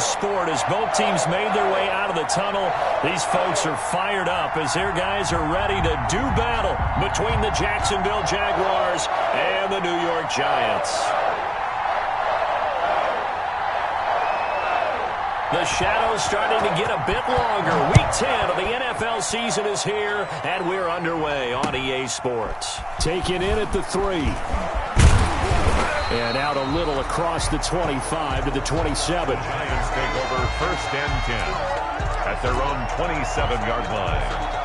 sport as both teams made their way out of the tunnel. These folks are fired up as their guys are ready to do battle between the Jacksonville Jaguars and the New York Giants. The shadow's starting to get a bit longer. Week 10 of the NFL season is here, and we're underway on EA Sports. Taken in at the 3. And out a little across the 25 to the 27. Giants take over 1st and 10 at their own 27-yard line.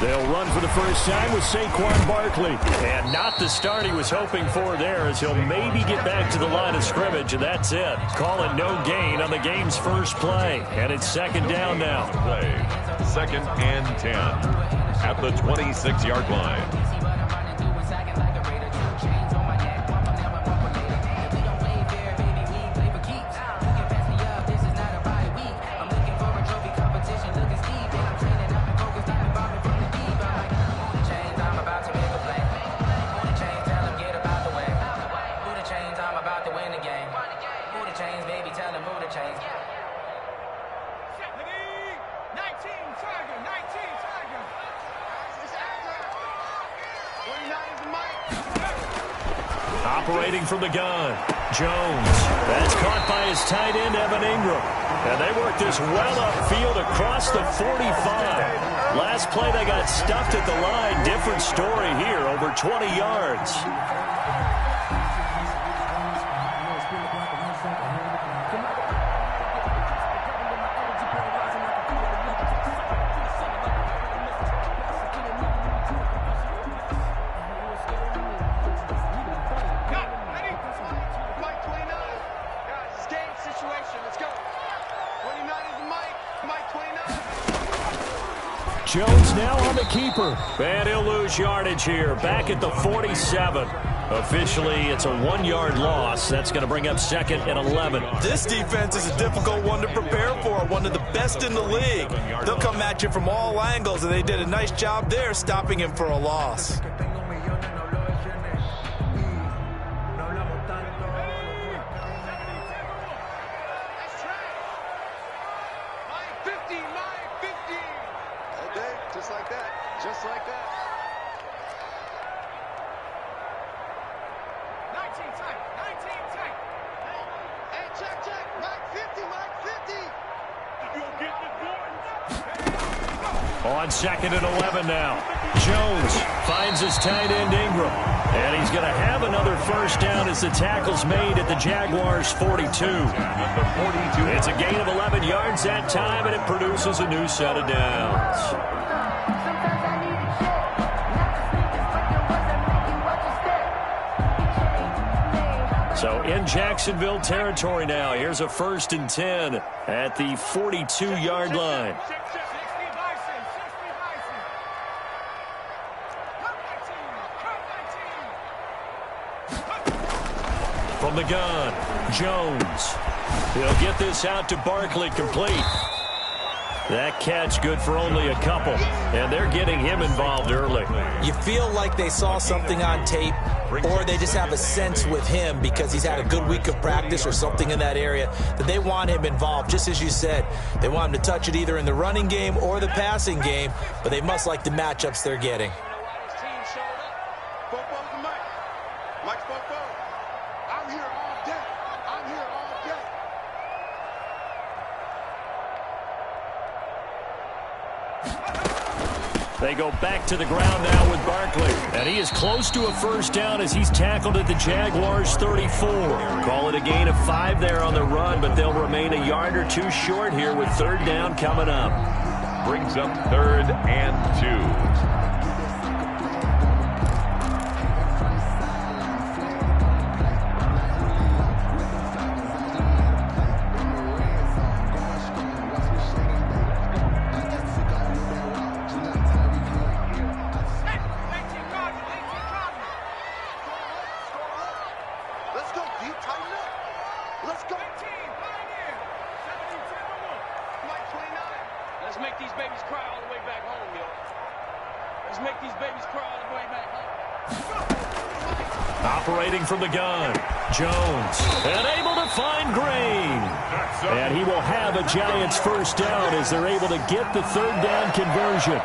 They'll run for the first time with Saquon Barkley. And not the start he was hoping for there, as he'll maybe get back to the line of scrimmage, and that's it. Call it no gain on the game's first play. And it's 2nd down now. 2nd and 10 at the 26-yard line. Operating from the gun, Jones. That's caught by his tight end, Evan Ingram. And they work this well upfield across the 45. Last play they got stuffed at the line. Different story here, over 20 yards. Jones now on the keeper. And he'll lose yardage here, back at the 47. Officially, it's a 1-yard loss. That's going to bring up 2nd and 11. This defense is a difficult one to prepare for, one of the best in the league. They'll come at you from all angles, and they did a nice job there stopping him for a loss. Just like that. 19 tight. Hey, check. Mike 50. You'll get the On 2nd and 11 now. Jones finds his tight end Ingram. And he's going to have another first down as the tackle's made at the Jaguars 42. It's a gain of 11 yards that time, and it produces a new set of downs. So in Jacksonville territory now. Here's a 1st and 10 at the 42-yard line. From the gun, Jones. He'll get this out to Barkley, complete. That catch good for only a couple, and they're getting him involved early. You feel like they saw something on tape, or they just have a sense with him because he's had a good week of practice or something in that area that they want him involved. Just as you said, they want him to touch it either in the running game or the passing game, but they must like the matchups they're getting. They go back to the ground now with Barkley. And he is close to a first down as he's tackled at the Jaguars 34. Call it a gain of 5 there on the run, but they'll remain a yard or two short here with 3rd down coming up. Brings up 3rd and 2. Let's make these babies cry all the way back home. Operating from the gun, Jones, and able to find Green. And he will have a Giants first down as they're able to get the third down conversion.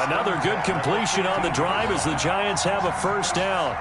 Another good completion on the drive as the Giants have a first down.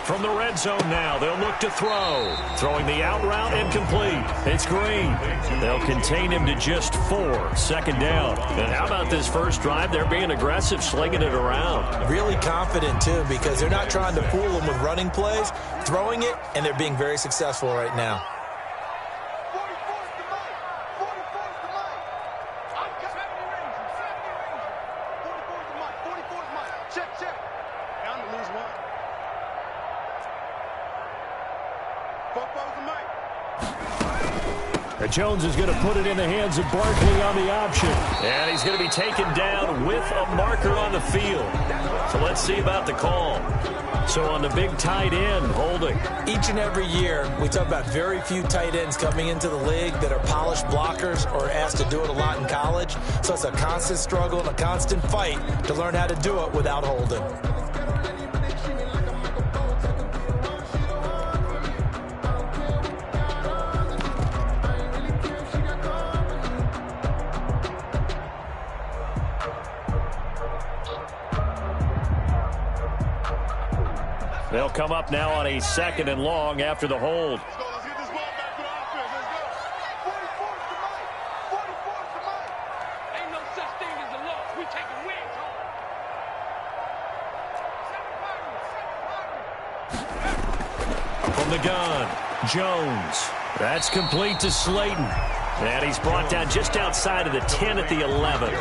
From the red zone now, they'll look to throw. Throwing the out route incomplete. It's Green. They'll contain him to just 4. Second down. And how about this first drive? They're being aggressive, slinging it around. Really confident, too, because they're not trying to fool them with running plays, throwing it, and they're being very successful right now. Jones is going to put it in the hands of Barkley on the option. And he's going to be taken down with a marker on the field. So let's see about the call. So on the big tight end, holding. Each and every year, we talk about very few tight ends coming into the league that are polished blockers or asked to do it a lot in college. So it's a constant struggle and a constant fight to learn how to do it without holding. They'll come up now on a 2nd and long after the hold. Let's get this ball back to the offense. Let's go. 44's the mic. 44's the mic. Ain't no such thing as a loss. We taking wins home. From the gun, Jones. That's complete to Slayton. And he's brought down just outside of the 10 at the 11.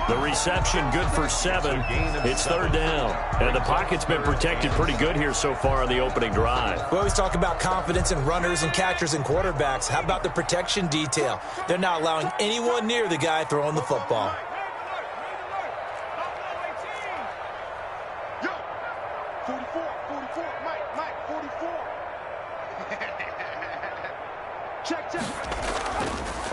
The reception good for 7. It's third down. And the pocket's been protected pretty good here so far on the opening drive. We always talk about confidence in runners and catchers and quarterbacks. How about the protection detail? They're not allowing anyone near the guy throwing the football. Yo, 44, Mike, 44. Check.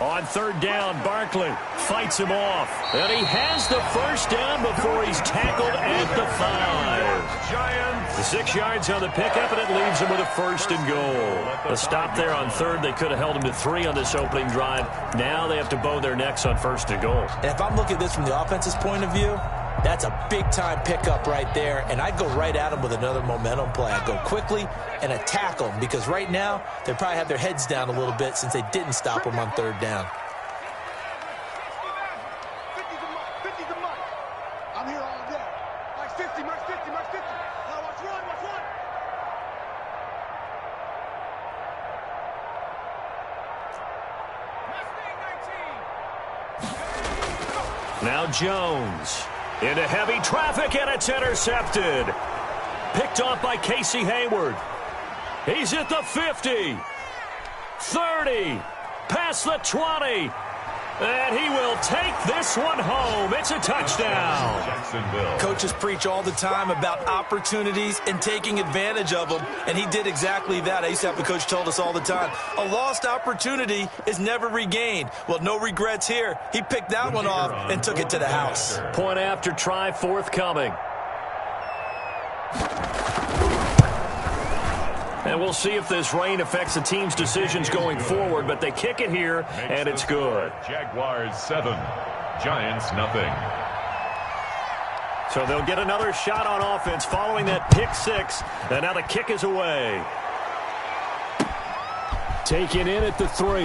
On third down, Barkley fights him off. And he has the first down before he's tackled at the 5. Giants. 6 yards on the pickup, and it leaves him with a first and goal. A stop there on third. They could have held him to 3 on this opening drive. Now they have to bow their necks on first and goal. And if I'm looking at this from the offense's point of view, that's a big-time pickup right there, and I'd go right at him with another momentum play. I'd go quickly and attack them because right now they probably have their heads down a little bit since they didn't stop them on third down. 50's the mic. I'm here all day. Mike's 50. Now watch run. Now Jones into heavy traffic, and it's intercepted. Picked off by Casey Hayward. He's at the 50, 30, past the 20, and he will take this one home. It's a touchdown. Jacksonville. Coaches preach all the time about opportunities and taking advantage of them, and he did exactly that. I used to have a coach told us all the time, a lost opportunity is never regained. Well, no regrets here. He picked that one off and took it to the house. Point after try forthcoming. And we'll see if this rain affects the team's decisions going forward, but they kick it here, and it's good. Jaguars 7, Giants nothing. So they'll get another shot on offense following that pick 6, and now the kick is away. Taken in at the 3.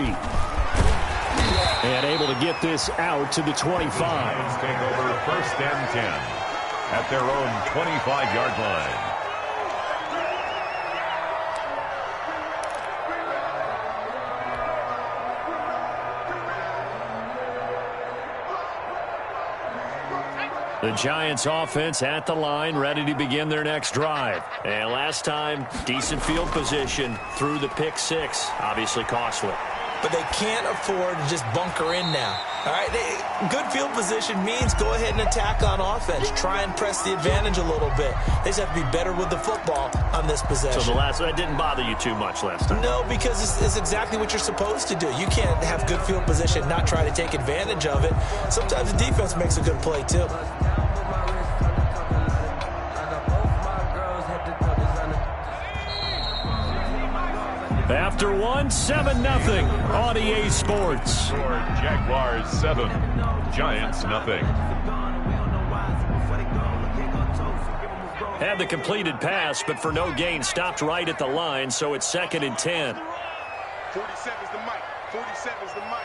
And able to get this out to the 25. Giants take over first and 10 at their own 25-yard line. The Giants offense at the line, ready to begin their next drive. And last time, decent field position through the pick six. Obviously costly. But they can't afford to just bunker in now. All right, good field position means go ahead and attack on offense. Try and press the advantage a little bit. They just have to be better with the football on this possession. So that didn't bother you too much last time? No, because it's exactly what you're supposed to do. You can't have good field position, not try to take advantage of it. Sometimes the defense makes a good play, too. After one, 7-0 on EA Sports. Jaguars 7, Giants nothing. Had the completed pass, but for no gain, stopped right at the line, so it's 2nd and 10. 47 is the mic. 47 is the mic.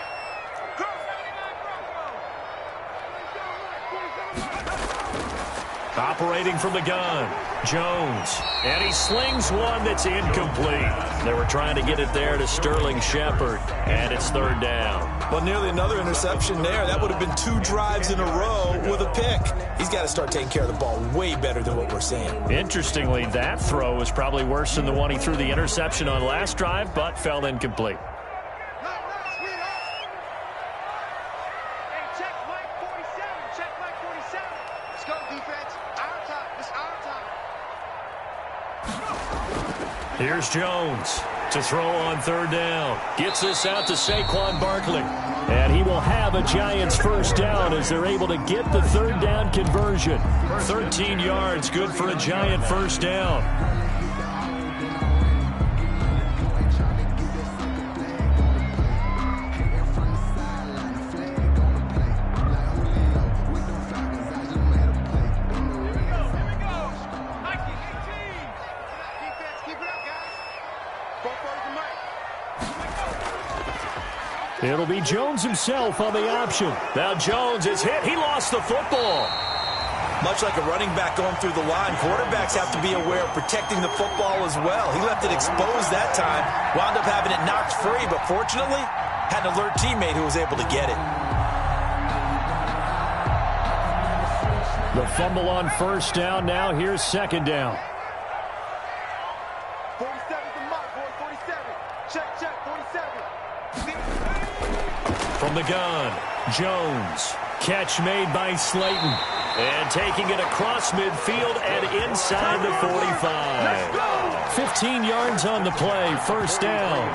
Operating from the gun, Jones. And he slings one that's incomplete. They were trying to get it there to Sterling Shepard, and it's 3rd down. Well, nearly another interception there. That would have been 2 drives in a row with a pick. He's got to start taking care of the ball way better than what we're seeing. Interestingly, that throw was probably worse than the one he threw the interception on last drive, but fell incomplete. Here's Jones to throw on 3rd down. Gets this out to Saquon Barkley. And he will have a Giants first down as they're able to get the 3rd down conversion. 13 yards, good for a Giant first down. It'll be Jones himself on the option. Now Jones is hit. He lost the football. Much like a running back going through the line, quarterbacks have to be aware of protecting the football as well. He left it exposed that time, wound up having it knocked free, but fortunately, had an alert teammate who was able to get it. The fumble on 1st down. Now here's 2nd down. 47 is the mic, boy. 47. Check, 47. From the gun, Jones. Catch made by Slayton. And taking it across midfield and inside the 45. 15 yards on the play, 1st down.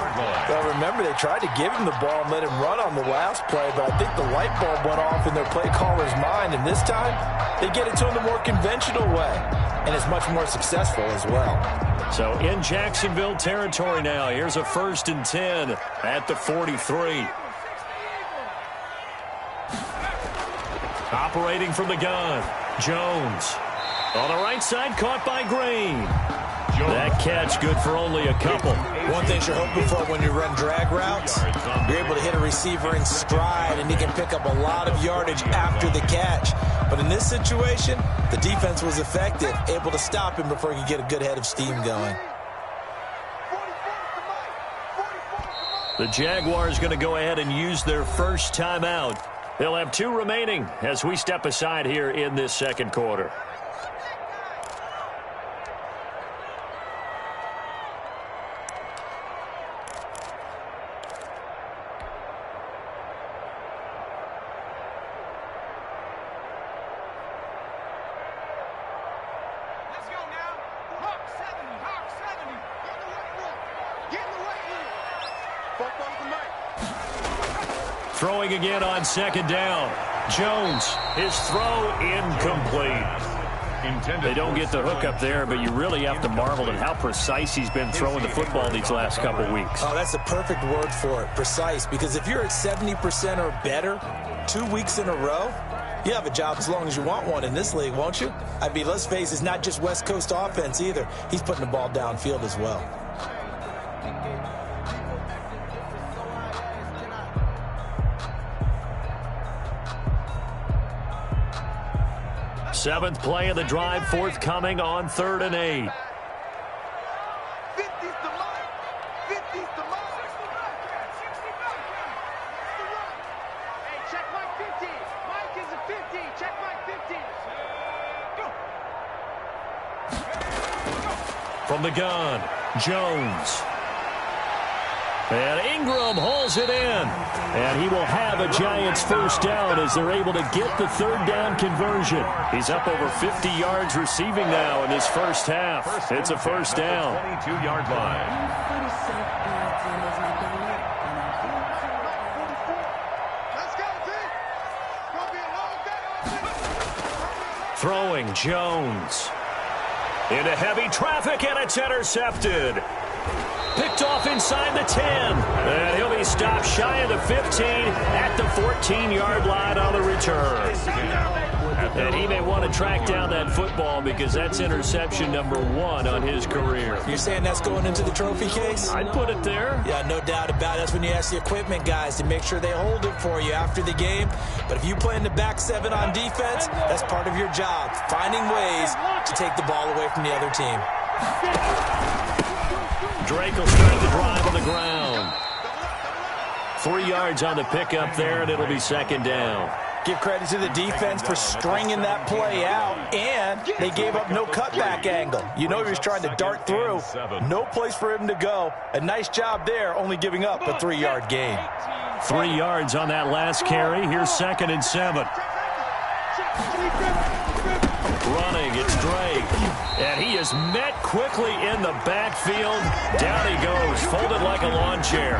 Well, remember, they tried to give him the ball and let him run on the last play, but I think the light bulb went off in their play caller's mind, and this time, they get it to him the more conventional way, and it's much more successful as well. So in Jacksonville territory now, here's a 1st and 10 at the 43. Operating from the gun, Jones. On the right side, caught by Green. That catch good for only a couple. One thing you're hoping for when you run drag routes, you're able to hit a receiver in stride, and he can pick up a lot of yardage after the catch. But in this situation, the defense was effective, able to stop him before he could get a good head of steam going. The Jaguars going to go ahead and use their first timeout. They'll have 2 remaining as we step aside here in this 2nd quarter. Throwing again on 2nd down. Jones, his throw incomplete. They don't get the hook up there, but you really have to marvel at how precise he's been throwing the football these last couple weeks. Oh, that's the perfect word for it, precise, because if you're at 70% or better 2 weeks in a row, you have a job as long as you want one in this league, won't you? I mean, let's face it, it's not just West Coast offense either. He's putting the ball downfield as well. Seventh play of the drive, forthcoming on 3rd and 8. 50's the mark. 50's the mark. 60 back. Hey, check Mike 50. Mike is a 50. Check Mike 50. From the gun, Jones. And Ingram hauls it in. And he will have a Giants first down as they're able to get the third down conversion. He's up over 50 yards receiving now in his first half. It's a first down. 22-yard line. Let's go, team. It's going to be a long day. Throwing Jones. Into heavy traffic, and it's intercepted. Picked off inside the 10. And he'll be stopped shy of the 15 at the 14-yard line on the return. And he may want to track down that football because that's interception number 1 on his career. You're saying that's going into the trophy case? I'd put it there. Yeah, no doubt about it. That's when you ask the equipment guys to make sure they hold it for you after the game. But if you play in the back 7 on defense, that's part of your job, finding ways to take the ball away from the other team. Drake will start the drive on the ground. 3 yards on the pickup there, and it'll be second down. Give credit to the defense for stringing that play out, and they gave up no cutback angle. You know he was trying to dart through. No place for him to go. A nice job there, only giving up a 3-yard gain. 3 yards on that last carry. Here's 2nd and 7. Running, it's Drake. And he is met quickly in the backfield. Down he goes, folded like a lawn chair.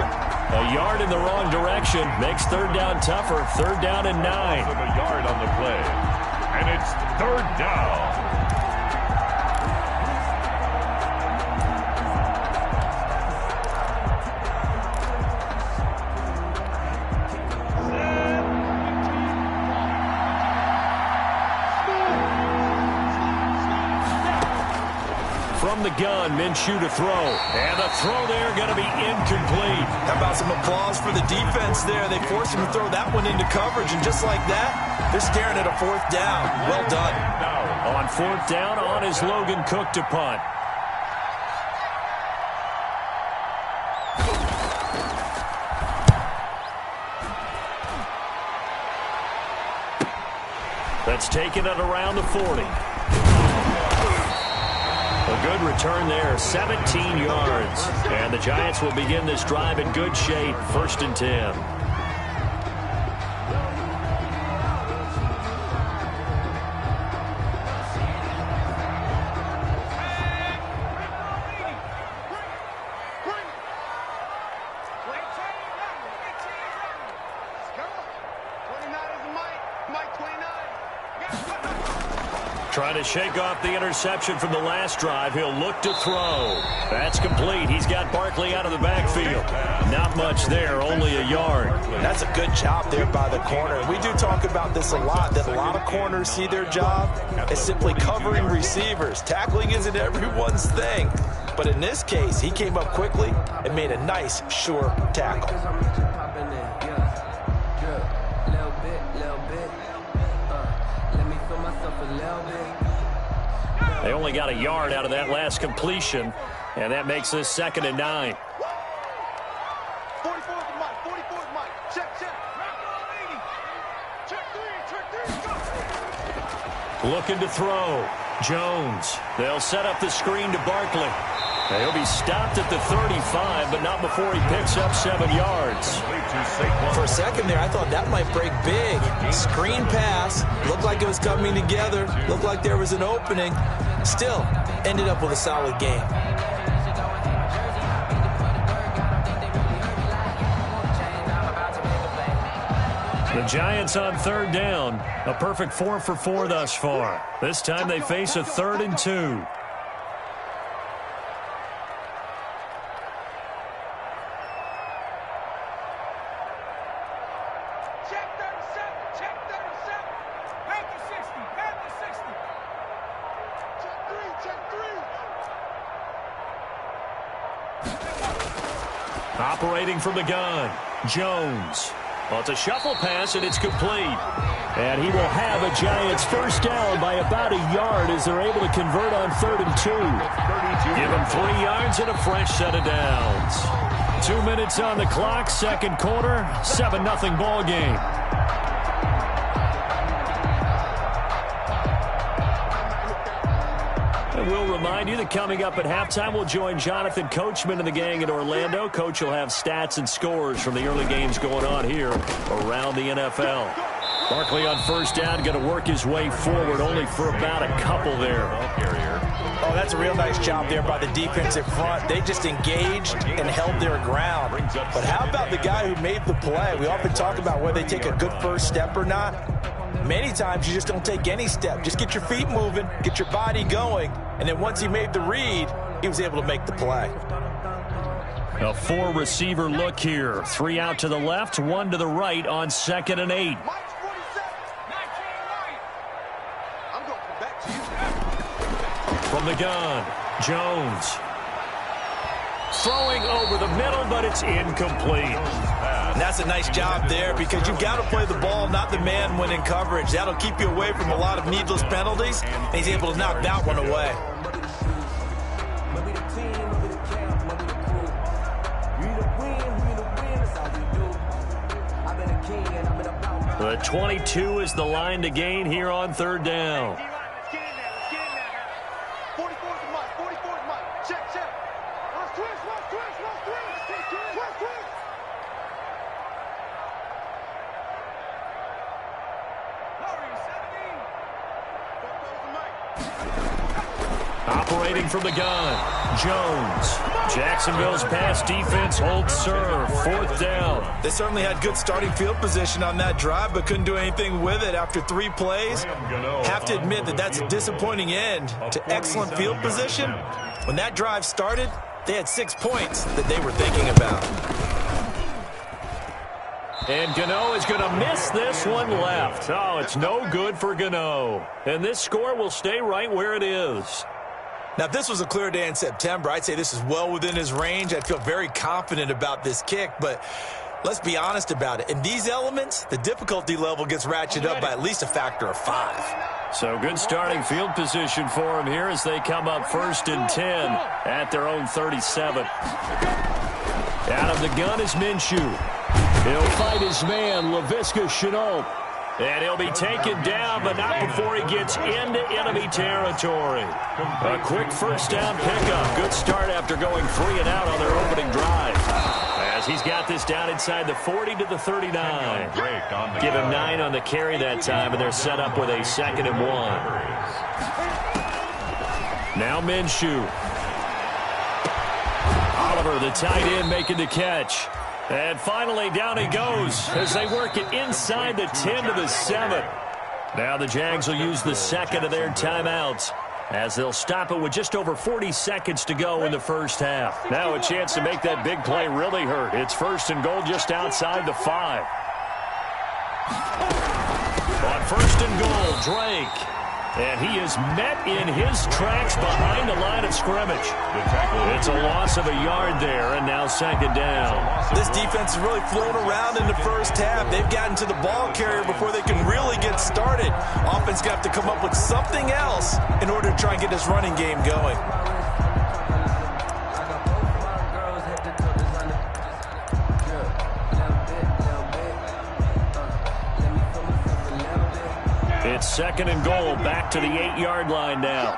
A yard in the wrong direction makes third down tougher. Third down and 9. A yard on the play. And it's third down. From the gun, Minshew to throw. And the throw there going to be incomplete. How about some applause for the defense there? They forced him to throw that one into coverage, and just like that, they're staring at a 4th down. Well done. On 4th down, on is Logan Cook to punt. That's taken it around the 40. A good return there, 17 yards. And the Giants will begin this drive in good shape, 1st and 10. Trying to shake off the interception from the last drive. He'll look to throw. That's complete. He's got Barkley out of the backfield. Not much there, only a yard. That's a good job there by the corner. We do talk about this a lot, that a lot of corners see their job as simply covering receivers. Tackling isn't everyone's thing. But in this case, he came up quickly and made a nice, sure tackle. They only got a yard out of that last completion, and that makes this 2nd and 9. 44 is Mike. 44 is Mike. Check. Check 3. Looking to throw. Jones. They'll set up the screen to Barkley. He'll be stopped at the 35, but not before he picks up 7 yards. For a second there, I thought that might break big. Screen pass. Looked like it was coming together. Looked like there was an opening. Still, ended up with a solid game. The Giants on 3rd down. A perfect 4 for 4 thus far. This time they face a 3rd and 2. Operating from the gun, Jones. Well, it's a shuffle pass, and it's complete. And he will have a Giants first down by about a yard as they're able to convert on 3rd and 2. Give him 3 yards and a fresh set of downs. 2 minutes on the clock, 2nd quarter, 7-0 ball game. And we'll remind you that coming up at halftime, we'll join Jonathan Coachman and the gang in Orlando. Coach will have stats and scores from the early games going on here around the NFL. Barkley on first down, going to work his way forward, only for about a couple there. Oh, that's a real nice job there by the defensive front. They just engaged and held their ground. But how about the guy who made the play? We often talk about whether they take a good first step or not. Many times you just don't take any step. Just get your feet moving, get your body going, and then once he made the read, he was able to make the play. A 4-receiver look here. 3 out to the left, 1 to the right on 2nd and 8. From the gun, Jones. Throwing over the middle, but it's incomplete. And that's a nice job there because you've got to play the ball, not the man when in coverage. That'll keep you away from a lot of needless penalties, and he's able to knock that one away. The 22 is the line to gain here on 3rd down. Operating from the gun, Jones. Jacksonville's pass defense holds serve. 4th down. They certainly had good starting field position on that drive, but couldn't do anything with it after 3 plays. Have to admit that that's a disappointing end to excellent field position. When that drive started, they had 6 points that they were thinking about. And Gano is going to miss this one left. Oh, it's no good for Gano. And this score will stay right where it is. Now, if this was a clear day in September, I'd say this is well within his range. I'd feel very confident about this kick, but let's be honest about it. In these elements, the difficulty level gets ratcheted up by at least a factor of 5. So good starting field position for him here as they come up 1st and 10 at their own 37. Out of the gun is Minshew. He'll fight his man, Laviska Shenault. And he'll be taken down, but not before he gets into enemy territory. A quick first down pickup. Good start after going 3 and out on their opening drive. As he's got this down inside the 40 to the 39. Give him 9 on the carry that time, and they're set up with a 2nd and 1. Now Minshew. Oliver, the tight end, making the catch. And finally, down he goes as they work it inside the 10 to the 7. Now the Jags will use the 2nd of their timeouts as they'll stop it with just over 40 seconds to go in the first half. Now a chance to make that big play really hurt. It's 1st and goal just outside the 5. On 1st and goal, Drake. And he is met in his tracks behind the line of scrimmage. It's a loss of a yard there, and now 2nd down. This defense has really flown around in the first half. They've gotten to the ball carrier before they can really get started. Offense got to come up with something else in order to try and get this running game going. It's 2nd and goal, back to the 8-yard line now.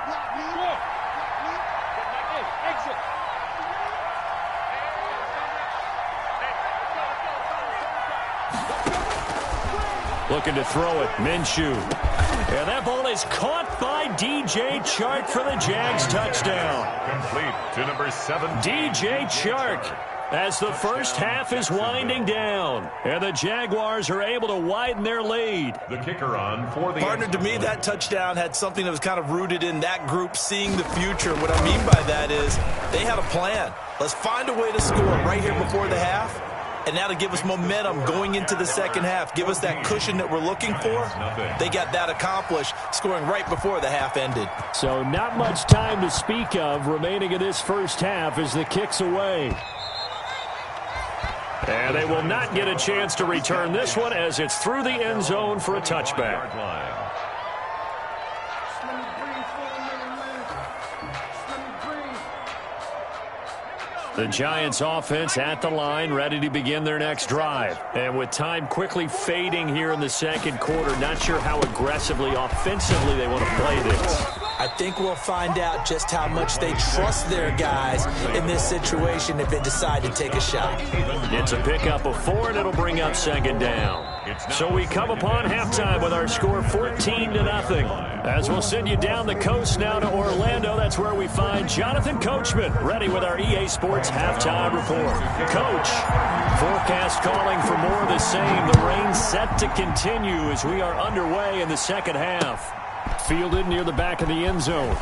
Looking to throw it, Minshew. And that ball is caught by DJ Chark for the Jags touchdown. Complete to number 7. DJ Chark. As the first half is winding down, and the Jaguars are able to widen their lead. The kicker on for the partner. To me, that touchdown had something that was kind of rooted in that group seeing the future. What I mean by that is they had a plan. Let's find a way to score right here before the half, and that'll give us momentum going into the second half. Give us that cushion that we're looking for. They got that accomplished, scoring right before the half ended. So not much time to speak of remaining in this first half as the kick's away. And they will not get a chance to return this one as it's through the end zone for a touchback. The Giants offense at the line, ready to begin their next drive. And with time quickly fading here in the second quarter, not sure how aggressively, offensively they want to play this. I think we'll find out just how much they trust their guys in this situation if they decide to take a shot. It's a pickup of 4, and it'll bring up second down. So we come upon halftime with our score 14-0. As we'll send you down the coast now to Orlando, that's where we find Jonathan Coachman ready with our EA Sports halftime report. Coach, forecast calling for more of the same. The rain set to continue as we are underway in the second half. Fielded near the back of the end zone.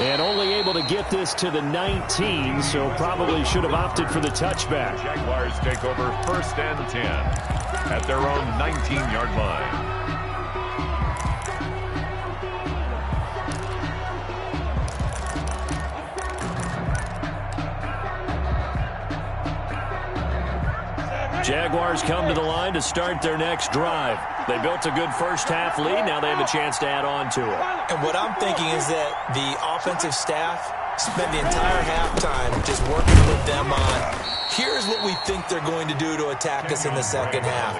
And only able to get this to the 19, so probably should have opted for the touchback. Jaguars take over 1st and 10 at their own 19-yard line. Jaguars come to the line to start their next drive. They built a good first-half lead. Now they have a chance to add on to it. And what I'm thinking is that the offensive staff spent the entire halftime just working with them on, here's what we think they're going to do to attack us in the second half.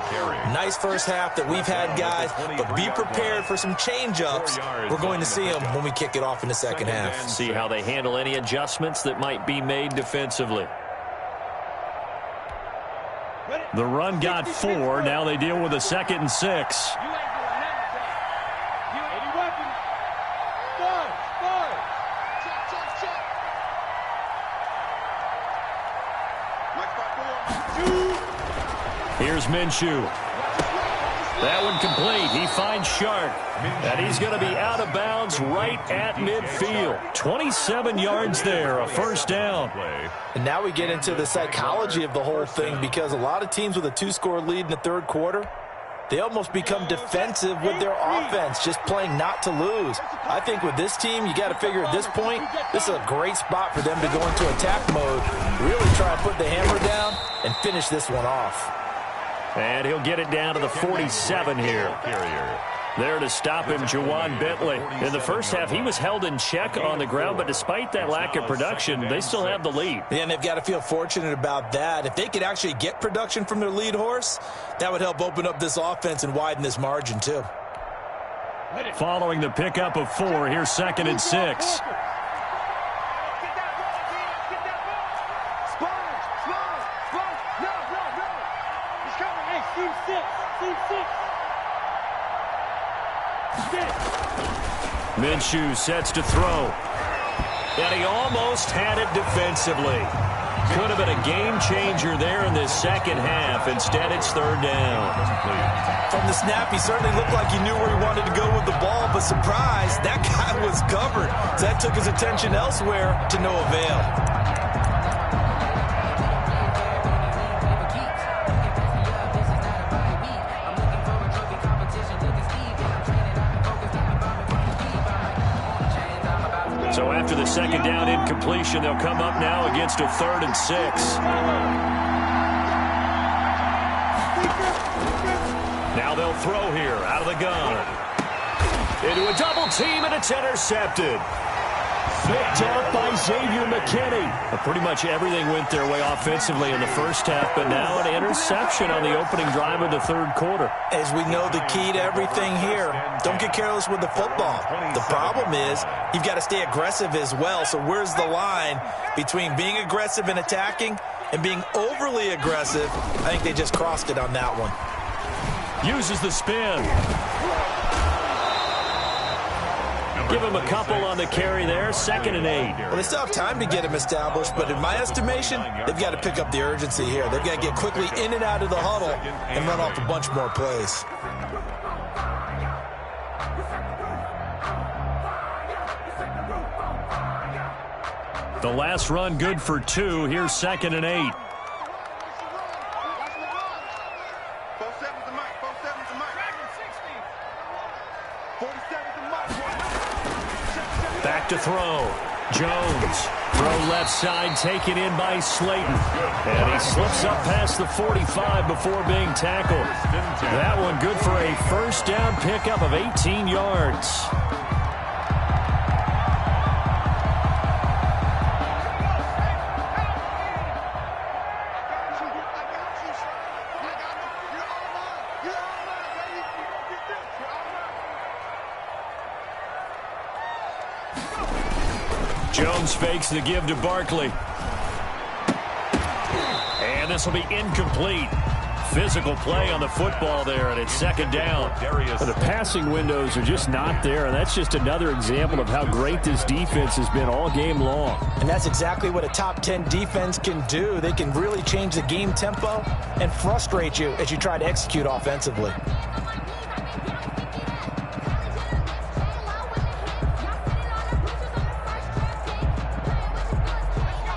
Nice first half that we've had, guys, but be prepared for some change-ups. We're going to see them when we kick it off in the second half. See how they handle any adjustments that might be made defensively. The run got 4. Now they deal with a 2nd and 6. Here's Minshew. That one complete. He finds Shark. And he's going to be out of bounds right at midfield. 27 yards there, a first down. And now we get into the psychology of the whole thing, because a lot of teams with a 2-score lead in the third quarter, they almost become defensive with their offense, just playing not to lose. I think with this team, you got to figure at this point, this is a great spot for them to go into attack mode, really try and put the hammer down and finish this one off. And he'll get it down to the 47 here. There to stop him, Jawan Bentley. In the first half, he was held in check on the ground, but despite that lack of production, they still have the lead. Yeah, and they've got to feel fortunate about that. If they could actually get production from their lead horse, that would help open up this offense and widen this margin too. Following the pickup of 4, here's 2nd and 6. Minshew sets to throw. And he almost had it defensively. Could have been a game changer there in this second half. Instead, it's 3rd down. From the snap, he certainly looked like he knew where he wanted to go with the ball, but surprise, that guy was covered. So that took his attention elsewhere to no avail. So after the 2nd down incompletion, they'll come up now against a 3rd and 6. Now they'll throw here out of the gun. Into a double team, and it's intercepted. Picked up by Xavier McKinney. Pretty much everything went their way offensively in the first half, but now an interception on the opening drive of the third quarter. As we know, the key to everything here, don't get careless with the football. The problem is you've got to stay aggressive as well. So where's the line between being aggressive and attacking and being overly aggressive? I think they just crossed it on that one. Uses the spin. Give him a couple on the carry there. 2nd and 8. Well, they still have time to get him established, but in my estimation, they've got to pick up the urgency here. They've got to get quickly in and out of the huddle and run off a bunch more plays. The last run good for 2. Here's 2nd and 8. Back to throw. Jones. Throw left side, taken in by Slayton. And he slips up past the 45 before being tackled. That one good for a first down pickup of 18 yards. Jones fakes the give to Barkley. And this will be incomplete. Physical play on the football there, and it's second down. The passing windows are just not there, and that's just another example of how great this defense has been all game long. And that's exactly what a top 10 defense can do. They can really change the game tempo and frustrate you as you try to execute offensively.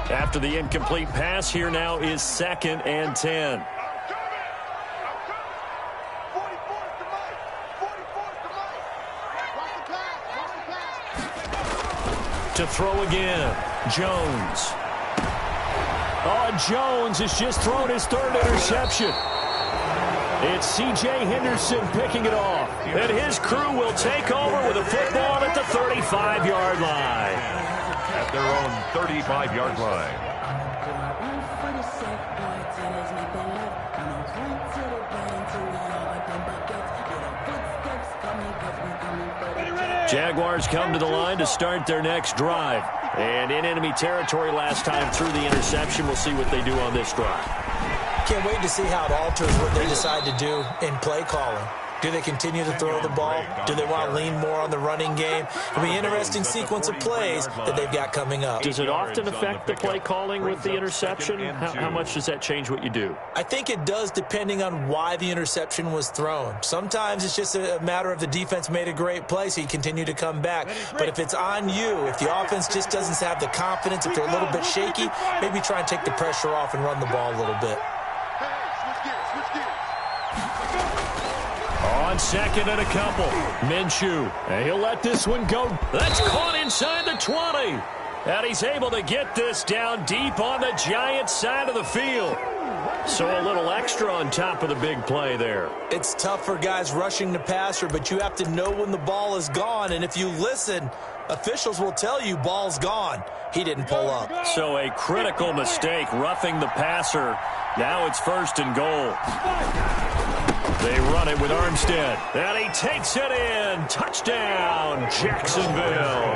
After the incomplete pass, here now is 2nd and 10. To throw again, Jones. Oh, Jones has just thrown his 3rd interception. It's C.J. Henderson picking it off. And his crew will take over with a football at the 35-yard line. At their own 35-yard line. Jaguars come to the line to start their next drive. And in enemy territory last time through the interception. We'll see what they do on this drive. Can't wait to see how it alters what they decide to do in play calling. Do they continue to throw the ball? Do they want to lean more on the running game? It'll be an interesting sequence of plays that they've got coming up. Does it often affect the play calling with the interception? How much does that change what you do? I think it does, depending on why the interception was thrown. Sometimes it's just a matter of the defense made a great play, so you continue to come back. But if it's on you, if the offense just doesn't have the confidence, if they're a little bit shaky, maybe try and take the pressure off and run the ball a little bit. On 2nd and a couple, Minshew. And he'll let this one go. That's caught inside the 20. And he's able to get this down deep on the Giants' side of the field. So a little extra on top of the big play there. It's tough for guys rushing the passer, but you have to know when the ball is gone. And if you listen, officials will tell you ball's gone. He didn't pull up. So a critical mistake, roughing the passer. Now it's 1st and goal. They run it with Armstead. And he takes it in. Touchdown, Jacksonville.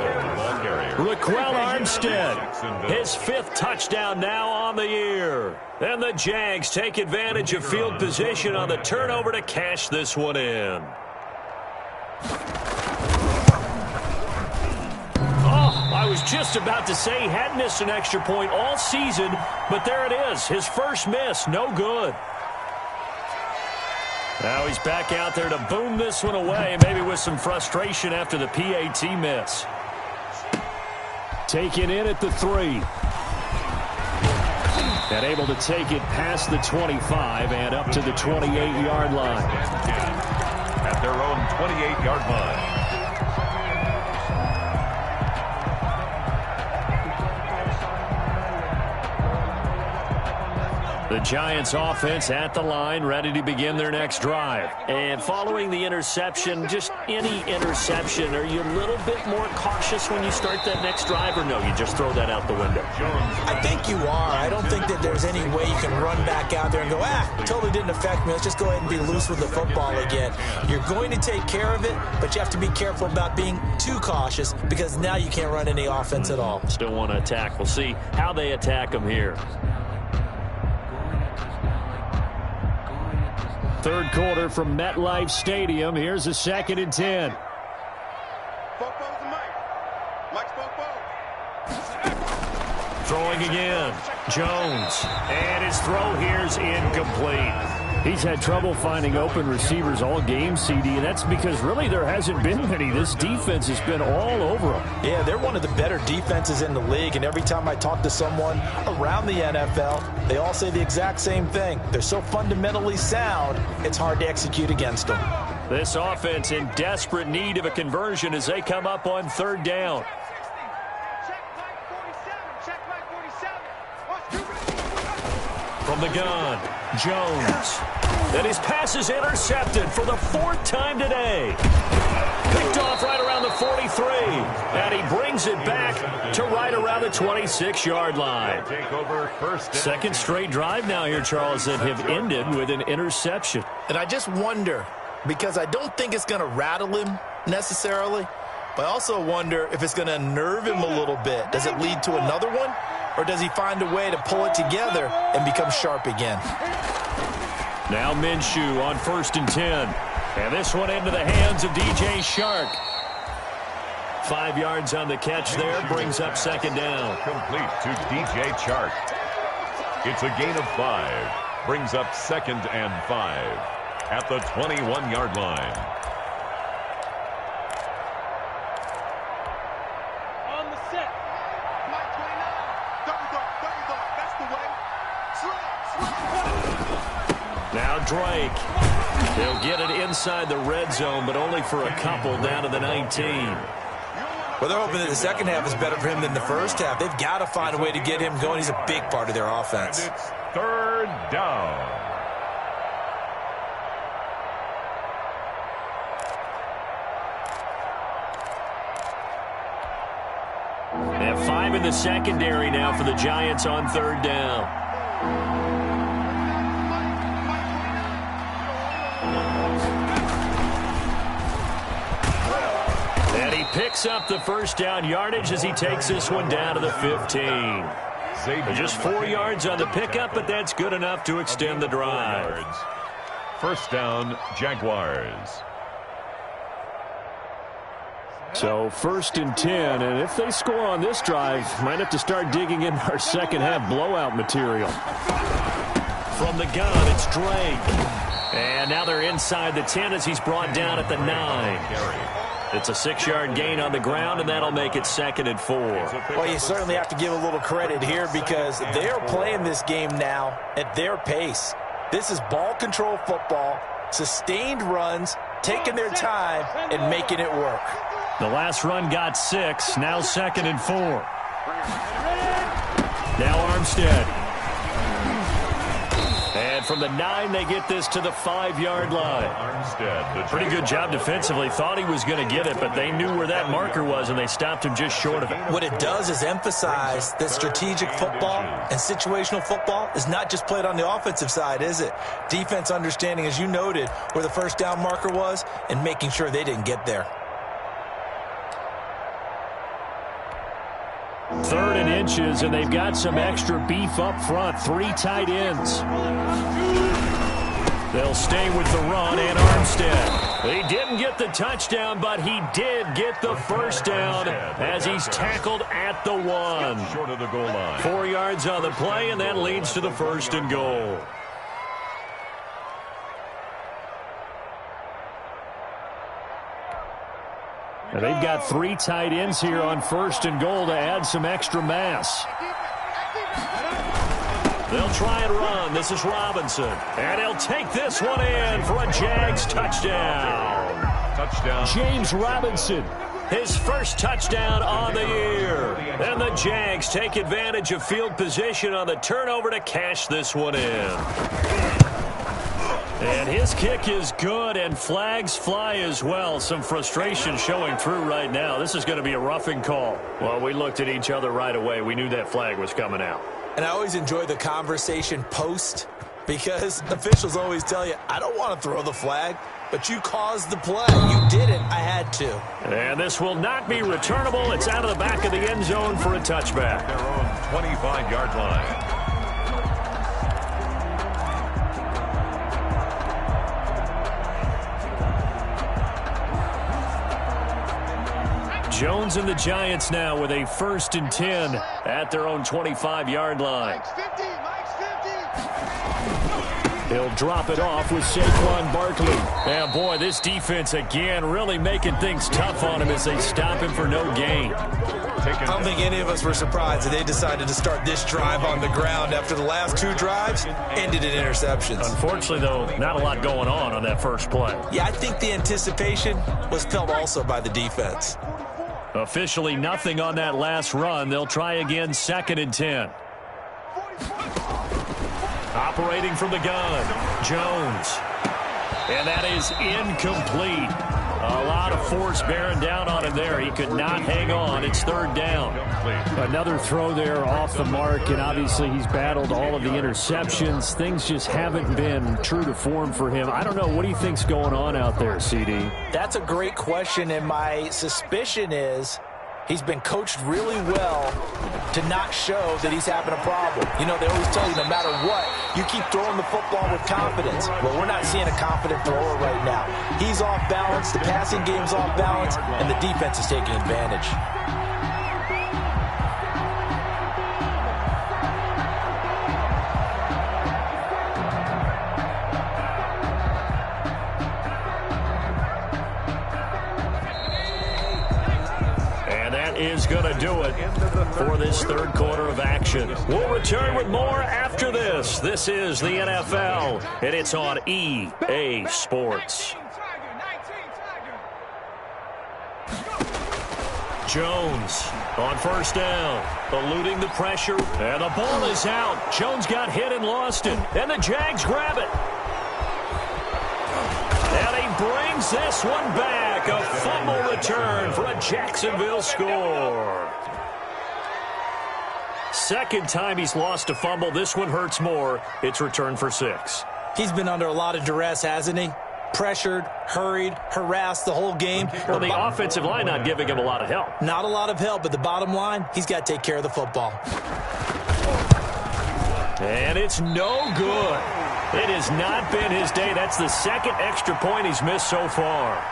Raquel Armstead, his 5th touchdown now on the year. And the Jags take advantage of field position on the turnover to cash this one in. I was just about to say he hadn't missed an extra point all season, but there it is. His first miss, no good. Now he's back out there to boom this one away, maybe with some frustration after the PAT miss. Taken in at the 3. And able to take it past the 25 and up to the 28-yard line. At their own 28-yard line. The Giants offense at the line, ready to begin their next drive. And following the interception, just any interception, are you a little bit more cautious when you start that next drive, or no, you just throw that out the window? I think you are. I don't think that there's any way you can run back out there and go, totally didn't affect me. Let's just go ahead and be loose with the football again. You're going to take care of it, but you have to be careful about being too cautious because now you can't run any offense at all. Still want to attack. We'll see how they attack them here. 3rd quarter from MetLife Stadium. Here's a 2nd and 10. Throwing again, Jones. And his throw here's incomplete. He's had trouble finding open receivers all game, CD, and that's because really there hasn't been many. This defense has been all over them. Yeah, they're one of the better defenses in the league, and every time I talk to someone around the NFL, they all say the exact same thing. They're so fundamentally sound, it's hard to execute against them. This offense in desperate need of a conversion as they come up on 3rd down. From the gun, Jones. And his pass is intercepted for the 4th time today. Picked off right around the 43. And he brings it back to right around the 26-yard line. 2nd straight drive now here, Charles, that have ended with an interception. And I just wonder, because I don't think it's going to rattle him necessarily, But I also wonder if it's going to unnerve him a little bit. Does it lead to another one? Or does he find a way to pull it together and become sharp again? Now Minshew on 1st and 10. And this one into the hands of DJ Shark. 5 yards on the catch there, brings up 2nd down. Complete to DJ Chark. It's a gain of 5. Brings up 2nd and 5 at the 21-yard line. On the set. Mike 29. Double dog. That's the way. Slip. Now Drake. They'll get it inside the red zone, but only for a couple down to the 19. Well, they're hoping that the second half is better for him than the first half. They've got to find a way to get him going. He's a big part of their offense. And it's 3rd down. They have 5 in the secondary now for the Giants on 3rd down. And he picks up the 1st down yardage as he takes this one down to the 15. Just 4 yards on the pickup, but that's good enough to extend the drive. 1st down, Jaguars. So 1st and 10, and if they score on this drive, might have to start digging in our second half blowout material. From the gun, it's Drake. And now they're inside the 10 as he's brought down at the 9. It's a 6-yard gain on the ground, and that'll make it 2nd and 4. Well, you certainly have to give a little credit here because they're playing this game now at their pace. This is ball control football, sustained runs, taking their time, and making it work. The last run got 6, now 2nd and 4. Now Armstead. And from the 9, they get this to the 5-yard line. Armstead. Pretty good job defensively. Thought he was going to get it, but they knew where that marker was, and they stopped him just short of it. What it does is emphasize that strategic football and situational football is not just played on the offensive side, is it? Defense understanding, as you noted, where the 1st down marker was and making sure they didn't get there. 3rd and inches, and they've got some extra beef up front. 3 tight ends. They'll stay with the run and Armstead. He didn't get the touchdown, but he did get the 1st down as he's tackled at the 1. Short of the goal line. 4 yards on the play, and that leads to the 1st and goal. And they've got 3 tight ends here on 1st and goal to add some extra mass. They'll try and run. This is Robinson. And he'll take this one in for a Jags touchdown. Touchdown. James Robinson, his 1st touchdown on the year. And the Jags take advantage of field position on the turnover to cash this one in. And his kick is good, and flags fly as well. Some frustration showing through right now. This is going to be a roughing call. Well, we looked at each other right away. We knew that flag was coming out. And I always enjoy the conversation post because officials always tell you, I don't want to throw the flag, but you caused the play. You did it. I had to. And this will not be returnable. It's out of the back of the end zone for a touchback. Their own 25-yard line. Jones and the Giants now with a 1st and 10 at their own 25-yard line. He'll drop it off with Saquon Barkley. And boy, this defense again really making things tough on him as they stop him for no gain. I don't think any of us were surprised that they decided to start this drive on the ground after the last 2 drives ended in interceptions. Unfortunately, though, not a lot going on that first play. Yeah, I think the anticipation was felt also by the defense. Officially nothing on that last run. They'll try again 2nd and 10. Operating from the gun, Jones. And that is incomplete. A lot of force bearing down on him there. He could not hang on. It's third down. Another throw there off the mark, and obviously he's battled all of the interceptions. Things just haven't been true to form for him. I don't know. What do you think's going on out there, CD? That's a great question, and my suspicion is he's been coached really well to not show that he's having a problem. You know, they always tell you no matter what, you keep throwing the football with confidence. Well, we're not seeing a confident thrower right now. He's off balance, the passing game's off balance, and the defense is taking advantage. Is going to do it for this third quarter of action. We'll return with more after this. This is the NFL, and it's on EA Sports. Jones on first down, eluding the pressure, and the ball is out. Jones got hit and lost it, and the Jags grab it. And he brings this one back. A fumble return for a Jacksonville score. Second time he's lost a fumble. This one hurts more. It's returned for 6. He's been under a lot of duress, hasn't he? Pressured, hurried, harassed the whole game. Well, the offensive line not giving him a lot of help. Not a lot of help, but the bottom line, he's got to take care of the football. And it's no good. It has not been his day. That's the second extra point he's missed so far.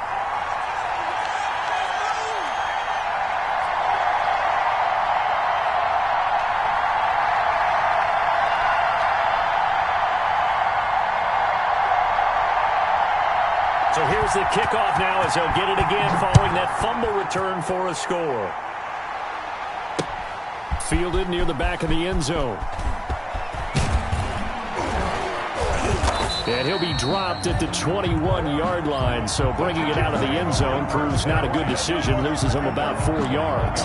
So here's the kickoff now as they'll get it again following that fumble return for a score. Fielded near the back of the end zone. And he'll be dropped at the 21-yard line, so bringing it out of the end zone proves not a good decision. Loses him about 4 yards.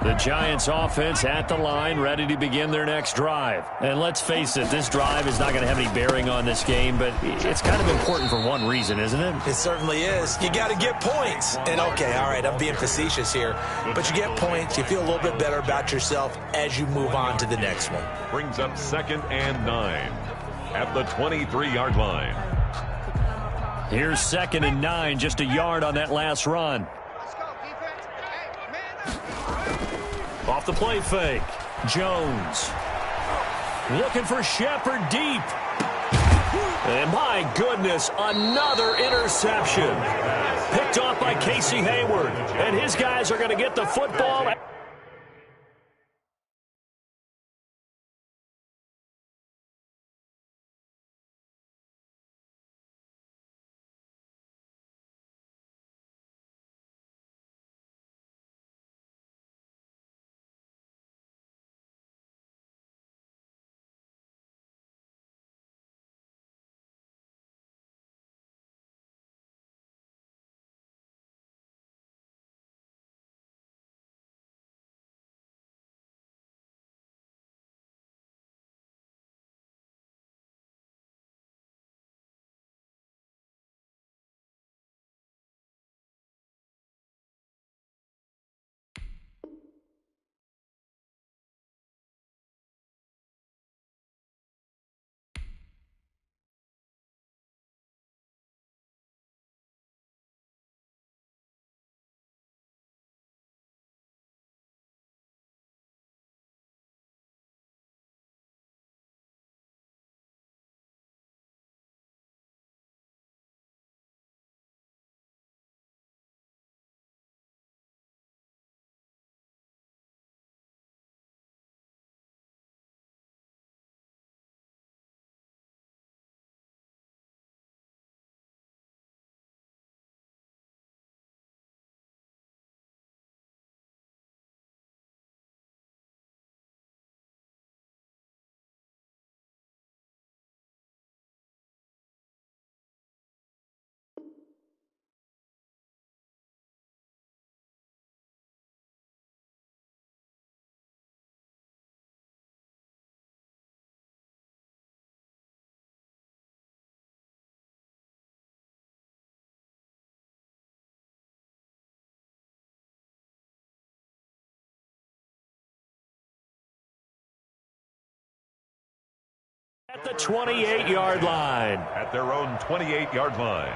The Giants offense at the line, ready to begin their next drive. And let's face it, this drive is not going to have any bearing on this game, but it's kind of important for one reason, isn't it? It certainly is. You got to get points. And okay, all right, I'm being facetious here, but you get points, you feel a little bit better about yourself as you move on to the next one. Brings up 2nd and 9 at the 23-yard line. Here's 2nd and 9, just a yard on that last run. Off the play fake. Jones. Looking for Shepard deep. And my goodness, another interception. Picked off by Casey Hayward. And his guys are going to get the football. At the 28-yard line. At their own 28-yard line.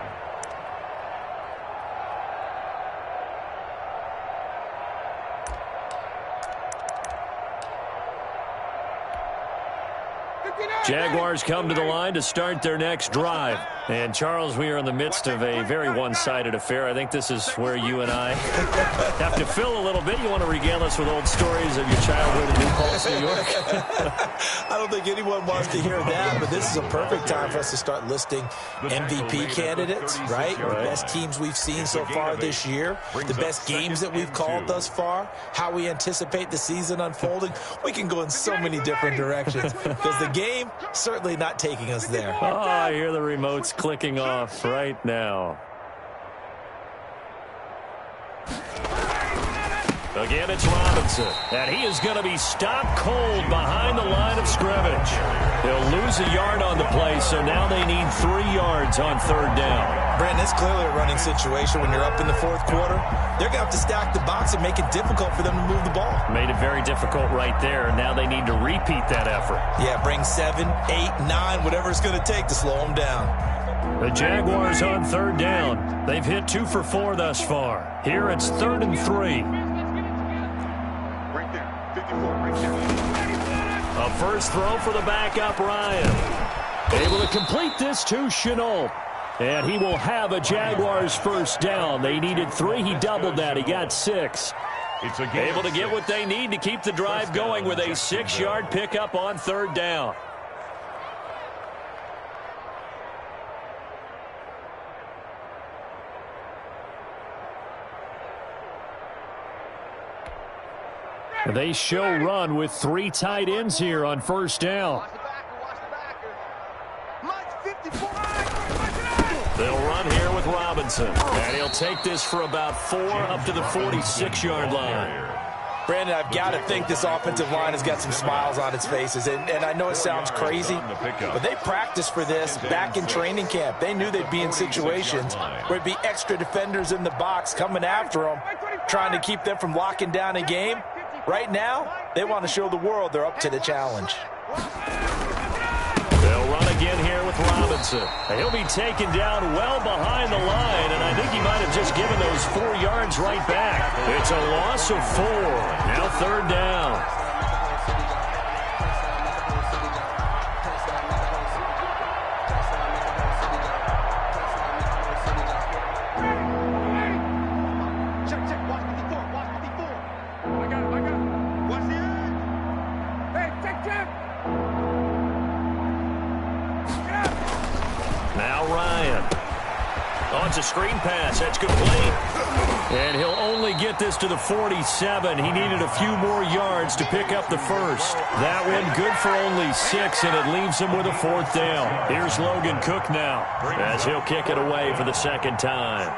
Jaguars come to the line to start their next drive. And, Charles, we are in the midst of a very one-sided affair. I think this is where you and I have to fill a little bit. You want to regale us with old stories of your childhood in New Paltz, New York? I don't think anyone wants to hear that, but this is a perfect time for us to start listing MVP candidates, right? The best teams we've seen so far this year, the best games that we've called thus far, how we anticipate the season unfolding. We can go in so many different directions because the game certainly not taking us there. Oh, I hear the remotes clicking off right now. Again, it's Robinson, and he is going to be stopped cold behind the line of scrimmage. He'll lose a yard on the play, so now they need 3 yards on third down. Brandon, it's clearly a running situation when you're up in the fourth quarter. They're going to have to stack the box and make it difficult for them to move the ball. Made it very difficult right there. Now they need to repeat that effort. Yeah, bring 7, 8, 9, whatever it's going to take to slow them down. The Jaguars on third down. They've hit 2 for 4 thus far. Here it's 3rd and 3. Right there. 54, right there. A first throw for the backup, Ryan. Able to complete this to Chenault. And he will have a Jaguars first down. They needed 3. He doubled that. He got 6. It's Able to get what they need to keep the drive going with a 6-yard pickup on third down. They show run with 3 tight ends here on first down. They'll run here with Robinson. And he'll take this for about 4 up to the 46-yard line. Brandon, I've got to think this offensive line has got some smiles on its faces. And I know it sounds crazy, but they practiced for this back in training camp. They knew they'd be in situations where it'd be extra defenders in the box coming after them, trying to keep them from locking down a game. Right now, they want to show the world they're up to the challenge. They'll run again here with Robinson. He'll be taken down well behind the line, and I think he might have just given those 4 yards right back. It's a loss of 4. Now third down. It's a screen pass. That's complete. And he'll only get this to the 47. He needed a few more yards to pick up the first. That one good for only 6, and it leaves him with a 4th down. Here's Logan Cook now as he'll kick it away for the second time.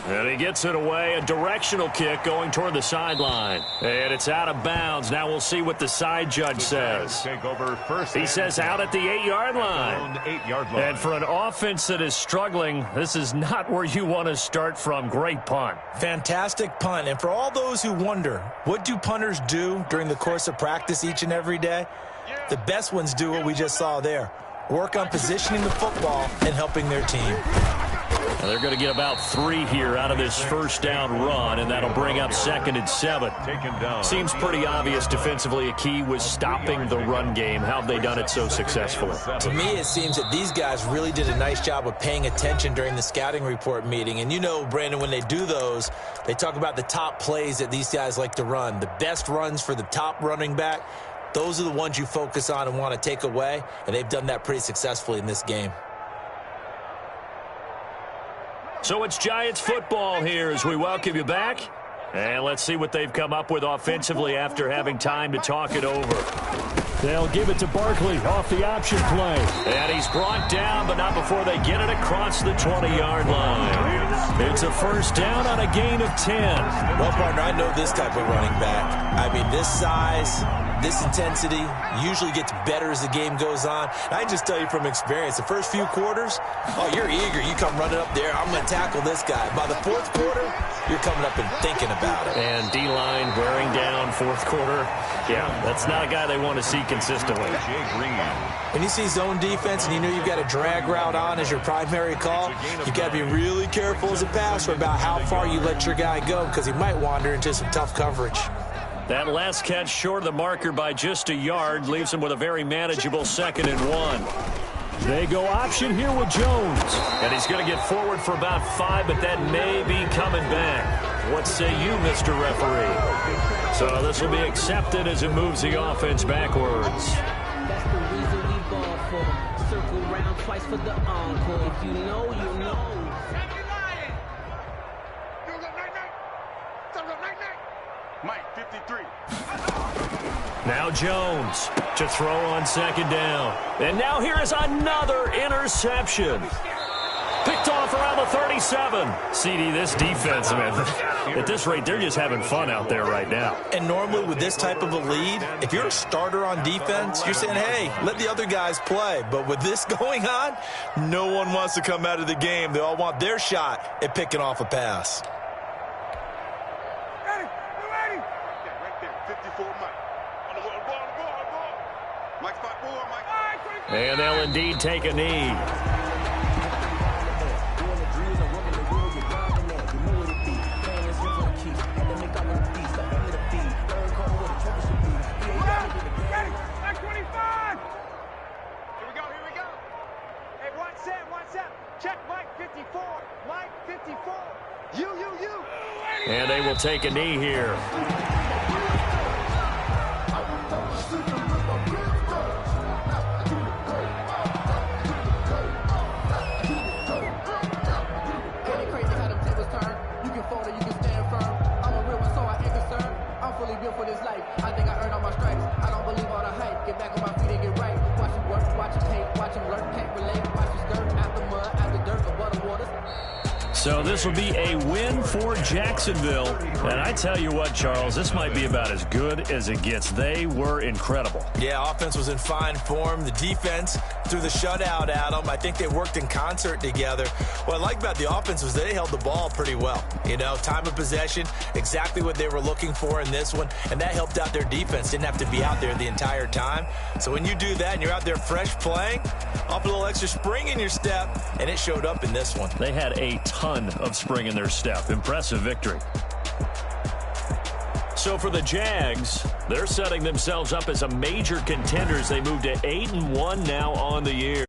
And he gets it away, a directional kick going toward the sideline. And it's out of bounds. Now we'll see what the side judge says. He says out at the 8-yard line. And for an offense that is struggling, this is not where you want to start from. Great punt. Fantastic punt. And for all those who wonder, what do punters do during the course of practice each and every day? The best ones do what we just saw there. Work on positioning the football and helping their team. Now they're going to get about 3 here out of this first down run, and that'll bring up 2nd and 7. Seems pretty obvious defensively a key was stopping the run game. How have they done it so successfully? To me, it seems that these guys really did a nice job of paying attention during the scouting report meeting. And you know, Brandon, when they do those, they talk about the top plays that these guys like to run. The best runs for the top running back, those are the ones you focus on and want to take away, and they've done that pretty successfully in this game. So it's Giants football here as we welcome you back. And let's see what they've come up with offensively after having time to talk it over. They'll give it to Barkley off the option play. And he's brought down, but not before they get it across the 20-yard line. It's a first down on a gain of 10. Well, partner, I know this type of running back. I mean, this size, this intensity usually gets better as the game goes on. And I can just tell you from experience, the first few quarters, oh, you're eager. You come running up there, I'm going to tackle this guy. By the fourth quarter, you're coming up and thinking about it. And D-line wearing down fourth quarter. Yeah, that's not a guy they want to see consistently. When you see zone defense and you know you've got a drag route on as your primary call, you've got to be really careful as a passer about how far you let your guy go because he might wander into some tough coverage. That last catch short of the marker by just a yard leaves him with a very manageable 2nd and 1. They go option here with Jones. And he's going to get forward for about 5, but that may be coming back. What say you, Mr. Referee? So this will be accepted as it moves the offense backwards. That's the reason we ball for. Circle round twice for the encore. If you know, you know. Mike, 53. Now Jones to throw on 2nd down. And now here is another interception. Picked off around the 37. CD, this defense, man, at this rate, they're just having fun out there right now. And normally with this type of a lead, if you're a starter on defense, you're saying, hey, let the other guys play. But with this going on, no one wants to come out of the game. They all want their shot at picking off a pass. Ready? You ready? Yeah, right there. 54 Mike. On the ball. Mike, spot 4, Mike. And they'll indeed take a knee. And they will take a knee here. So this will be a win for Jacksonville. And I tell you what, Charles, this might be about as good as it gets. They were incredible. Yeah, offense was in fine form. The defense threw the shutout at them. I think they worked in concert together. What I like about the offense was they held the ball pretty well. You know, time of possession, exactly what they were looking for in this one. And that helped out their defense. Didn't have to be out there the entire time. So when you do that and you're out there fresh playing, off a little extra spring in your step, and it showed up in this one. They had a ton of spring in their step. Impressive victory. So for the Jags, they're setting themselves up as a major contender as they move to 8-1 now on the year.